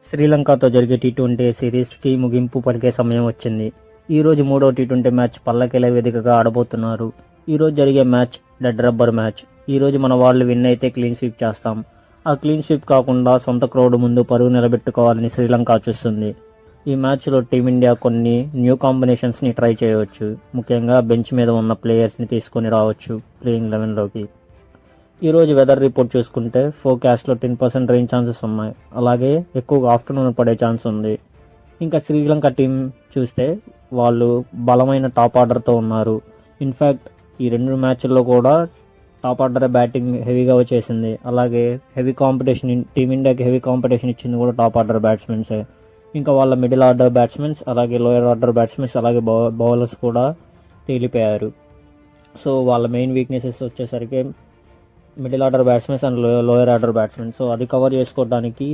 శ్రీలంకతో జరిగే టీ20 సిరీస్కి ముగింపు పలికే సమయం వచ్చింది. ఈరోజు మూడో టీ20 మ్యాచ్ పల్లకెలె వేదికగా ఆడబోతున్నారు. ఈరోజు జరిగే మ్యాచ్ డెడ్ రబ్బర్ మ్యాచ్. ఈరోజు మన వాళ్ళు విన్ అయితే క్లీన్ స్వీప్ చేస్తాం. ఆ క్లీన్ స్వీప్ కాకుండా సొంత క్రౌడ్ ముందు పరుగు నిలబెట్టుకోవాలని శ్రీలంక చూస్తుంది. ఈ మ్యాచ్లో టీమిండియా కొన్ని న్యూ కాంబినేషన్స్ని ట్రై చేయవచ్చు. ముఖ్యంగా బెంచ్ మీద ఉన్న ప్లేయర్స్ని తీసుకొని రావచ్చు ప్లేయింగ్ 11లోకి. ఈరోజు వెదర్ రిపోర్ట్ చూసుకుంటే ఫోర్కాస్ట్లో 10% రెయిన్ ఛాన్సెస్ ఉన్నాయి. అలాగే ఎక్కువగా ఆఫ్టర్నూన్ పడే ఛాన్స్ ఉంది. ఇంకా శ్రీలంక టీం చూస్తే వాళ్ళు బలమైన టాప్ ఆర్డర్తో ఉన్నారు. ఇన్ఫ్యాక్ట్ ఈ రెండు మ్యాచ్ల్లో కూడా టాప్ ఆర్డర్ బ్యాటింగ్ హెవీగా వచ్చేసింది. అలాగే హెవీ కాంపిటీషన్ టీమిండియాకి హెవీ కాంపిటీషన్ ఇచ్చింది కూడా టాప్ ఆర్డర్ బ్యాట్స్మెన్సే. ఇంకా వాళ్ళ మిడిల్ ఆర్డర్ బ్యాట్స్మెన్స్ అలాగే లోయర్ ఆర్డర్ బ్యాట్స్మెన్స్ అలాగే బౌలర్స్ కూడా తేలిపోయారు. సో వాళ్ళ మెయిన్ వీక్నెసెస్ వచ్చేసరికి middle order batsmen and lower order batsmen. So అది కవర్ చేసుకోవడానికి